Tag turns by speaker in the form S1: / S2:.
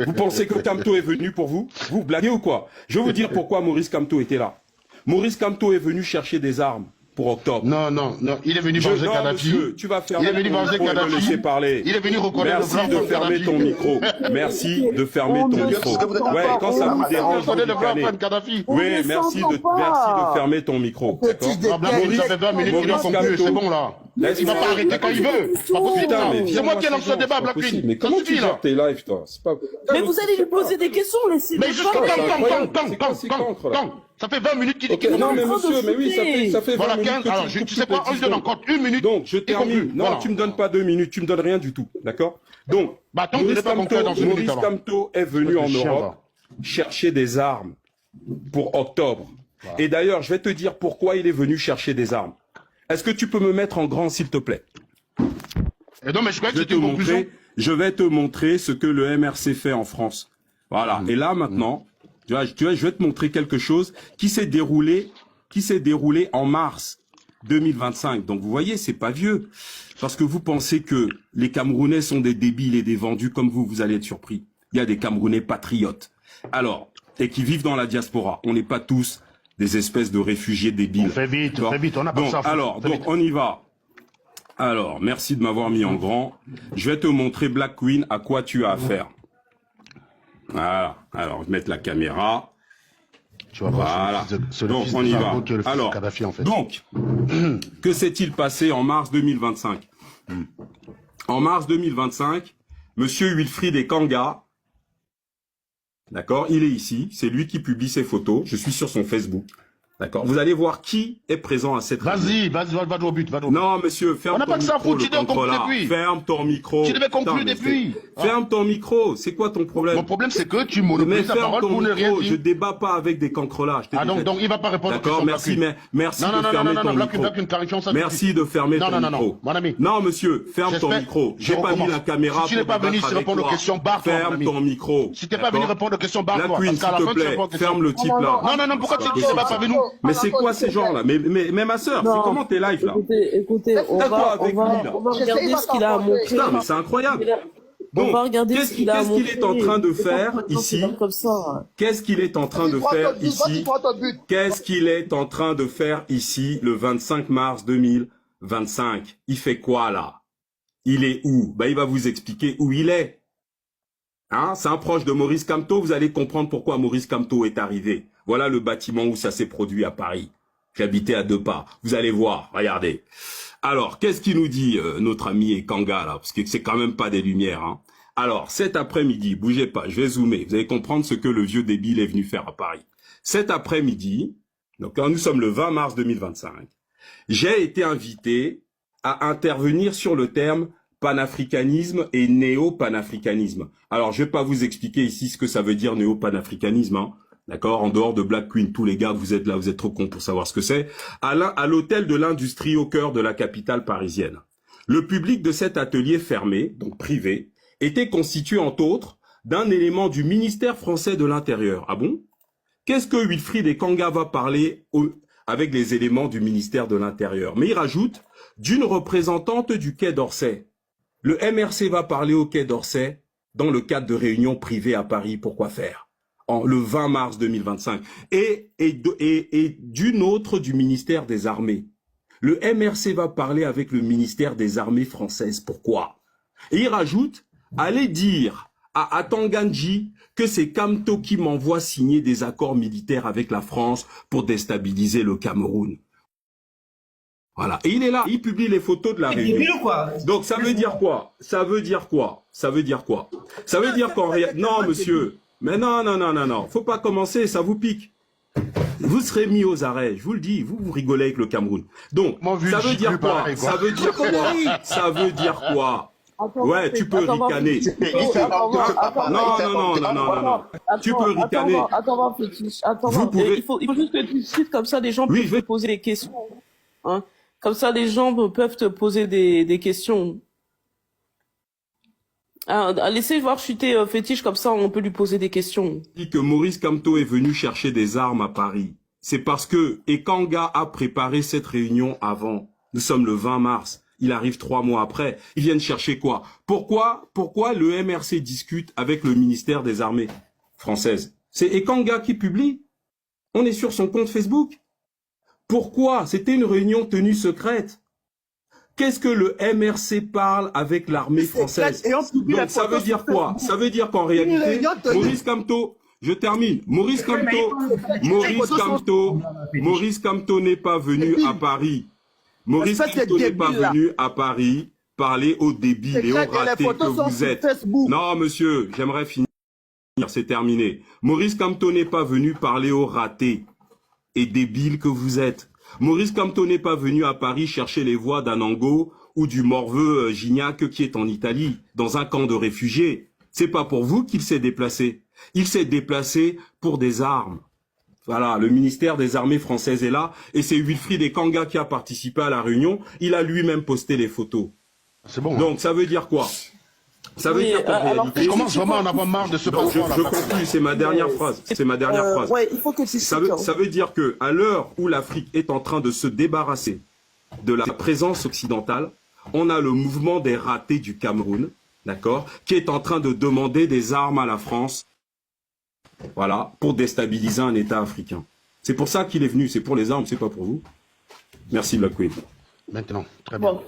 S1: Vous pensez que Kamto est venu pour vous? Vous blaguez ou quoi? Je vais vous dire pourquoi Maurice Kamto était là. Maurice Kamto est venu chercher des armes pour octobre.
S2: Non, il est venu venger Kadhafi.
S1: Monsieur, tu vas fermer
S2: il est venu venger Kadhafi.
S1: Laisser parler.
S2: Il est venu reconnaître le blanc
S1: de fermer ton micro. Merci de fermer ton micro. Ouais, quand ça vous dérange, vous ricanez. Oui, merci de fermer ton micro. D'accord.
S2: Maurice, ça fait 20 minutes qu'il a conclu, c'est bon là. Il va pas arrêter quand il veut. C'est moi qui lance ce débat, Black Queen.
S1: Mais comment tu gères tes lives, toi?
S3: Mais vous allez lui poser des questions, laissez-le.
S2: Mais juste quand ça fait 20 minutes qu'il est.
S1: Non, mais monsieur, mais oui, ça fait 20 minutes.
S2: Alors, tu sais quoi, on lui donne encore 1 minute.
S1: Donc, je termine. Non, tu me donnes pas 2 minutes, tu me donnes rien du tout. D'accord? Donc, Maurice Kamto est venu en Europe chercher des armes pour octobre. Et d'ailleurs, je vais te dire pourquoi il est venu chercher des armes. Est-ce que tu peux me mettre en grand, s'il te plaît?
S2: Non, mais je crois que c'était une conclusion.
S1: Je vais te montrer ce que le MRC fait en France. Voilà. Et là, maintenant, tu vois, je vais te montrer quelque chose qui s'est déroulé en mars 2025. Donc, vous voyez, c'est pas vieux. Parce que vous pensez que les Camerounais sont des débiles et des vendus comme vous allez être surpris. Il y a des Camerounais patriotes. Alors, et qui vivent dans la diaspora. On n'est pas tous des espèces de réfugiés débiles.
S2: On fait vite, on n'a pas ça.
S1: Alors, donc, on y va. Alors, merci de m'avoir mis en grand. Je vais te montrer, Black Queen, à quoi tu as affaire. Voilà. Alors, je vais mettre la caméra.
S2: Tu vas voir,
S1: voilà. Donc, on y va. Alors,
S2: Kadhafi, en fait.
S1: Donc, que s'est-il passé en mars 2025? En mars 2025, Monsieur Wilfried Ekanga, d'accord, il est ici, c'est lui qui publie ses photos, je suis sur son Facebook. D'accord. Vous allez voir qui est présent à cette
S2: réunion. Vas-y, va au but,
S1: Non, monsieur, ferme ton micro. Ferme ton micro.
S2: Tu devais conclure depuis.
S1: Ferme ton micro. C'est quoi ton problème?
S2: Mon problème, c'est que tu monopolises la parole pour ne rien dire.
S1: Je débat pas avec des cancrelats.
S2: Donc il va pas répondre.
S1: D'accord, merci, mais merci de fermer ton micro. Merci de fermer ton micro.
S2: Mon ami.
S1: Non, monsieur, ferme ton micro. J'ai pas mis la caméra.
S2: Si tu n'es pas venu répondre aux questions, barre-toi.
S1: Ferme ton micro.
S2: Si t'es pas venu répondre aux questions, barre-toi.
S1: La Queen, s'il te plaît, ferme le type là.
S2: Non, pourquoi tu ne vas pas venu?
S1: Mais c'est quoi ces gens-là? Mais ma sœur, c'est comment tes lives là?
S3: Écoutez, on va regarder ce qu'il a à montrer.
S1: Putain, mais c'est incroyable.
S3: On va regarder
S1: qu'est-ce qu'il est en train de faire ici? Qu'est-ce qu'il est en train de faire ici? Qu'est-ce qu'il est en train de faire ici le 25 mars 2025? Il fait quoi là? Il est où? Bah, il va vous expliquer où il est. Hein? C'est un proche de Maurice Kamto. Vous allez comprendre pourquoi Maurice Kamto est arrivé. Voilà le bâtiment où ça s'est produit à Paris. J'habitais à 2 pas. Vous allez voir, regardez. Alors, qu'est-ce qu'il nous dit notre ami Ekanga là? Parce que c'est quand même pas des lumières. Hein. Alors, cet après-midi, bougez pas, je vais zoomer. Vous allez comprendre ce que le vieux débile est venu faire à Paris. Cet après-midi, donc là, nous sommes le 20 mars 2025, j'ai été invité à intervenir sur le terme panafricanisme et néo-panafricanisme. Alors, je vais pas vous expliquer ici ce que ça veut dire néo-panafricanisme, hein. D'accord, en dehors de Black Queen, tous les gars, vous êtes là, vous êtes trop cons pour savoir ce que c'est. À l'hôtel de l'Industrie au cœur de la capitale parisienne. Le public de cet atelier fermé, donc privé, était constitué entre autres d'un élément du ministère français de l'Intérieur. Ah bon? Qu'est-ce que Wilfried Ekanga va parler avec les éléments du ministère de l'Intérieur? Mais il rajoute d'une représentante du Quai d'Orsay. Le MRC va parler au Quai d'Orsay dans le cadre de réunions privées à Paris. Pourquoi faire? Le 20 mars 2025, et d'une autre du ministère des Armées. Le MRC va parler avec le ministère des Armées françaises. Pourquoi? Et il rajoute, allez dire à Atanganji que c'est Kamto qui m'envoie signer des accords militaires avec la France pour déstabiliser le Cameroun. Voilà. Et il est là, il publie les photos de la réunion. Donc ça veut dire quoi? Ça veut dire quoi? Ça veut dire quoi? Ça veut dire qu'en réalité... Non, monsieur. Mais non. Faut pas commencer, ça vous pique. Vous serez mis aux arrêts, je vous le dis, vous rigolez avec le Cameroun. Donc, ça veut dire quoi? Ça veut dire quoi? Ça veut dire quoi? Ouais, tu peux ricaner. Non. Tu peux ricaner.
S3: Attends, Fétiche. Il faut juste que tu cites comme ça, les gens peuvent te poser des questions. Hein? Comme ça, les gens peuvent te poser des questions. Laissez voir chuter Fétiche, comme ça on peut lui poser des questions.
S1: Dit que Maurice Kamto est venu chercher des armes à Paris. C'est parce que Ekanga a préparé cette réunion avant. Nous sommes le 20 mars. il arrive 3 mois après. Ils viennent chercher quoi? Pourquoi le MRC discute avec le ministère des Armées françaises? C'est Ekanga qui publie. On est sur son compte Facebook. Pourquoi? C'était une réunion tenue secrète. Qu'est-ce que le MRC parle avec l'armée française? Donc ça veut dire quoi? Ça veut dire qu'en réalité, Maurice Kamto, je termine. Maurice Kamto n'est pas venu à Paris. Maurice Kamto n'est pas venu à Paris parler aux débiles et aux ratés que vous êtes. Non, monsieur, j'aimerais finir, c'est terminé. Maurice Kamto n'est pas venu parler aux ratés et débiles que vous êtes. Maurice Kamto n'est pas venu à Paris chercher les voix d'Anango ou du morveux Gignac qui est en Italie, dans un camp de réfugiés. C'est pas pour vous qu'il s'est déplacé. Il s'est déplacé pour des armes. Voilà, le ministère des Armées françaises est là, et c'est Wilfried Ekanga qui a participé à la réunion. Il a lui-même posté les photos.
S2: C'est bon.
S1: Donc ça veut dire quoi? Ça veut dire qu'en réalité...
S2: Je commence vraiment à en avoir marre de ce passement.
S1: Je conclue, c'est ma dernière phrase. C'est ma dernière phrase.
S3: Ouais, il faut que tu
S1: ça veut dire que à l'heure où l'Afrique est en train de se débarrasser de la présence occidentale, on a le mouvement des ratés du Cameroun, d'accord, qui est en train de demander des armes à la France, voilà, pour déstabiliser un État africain. C'est pour ça qu'il est venu, c'est pour les armes, c'est pas pour vous. Merci Black Queen.
S2: Maintenant, très bien. Bon.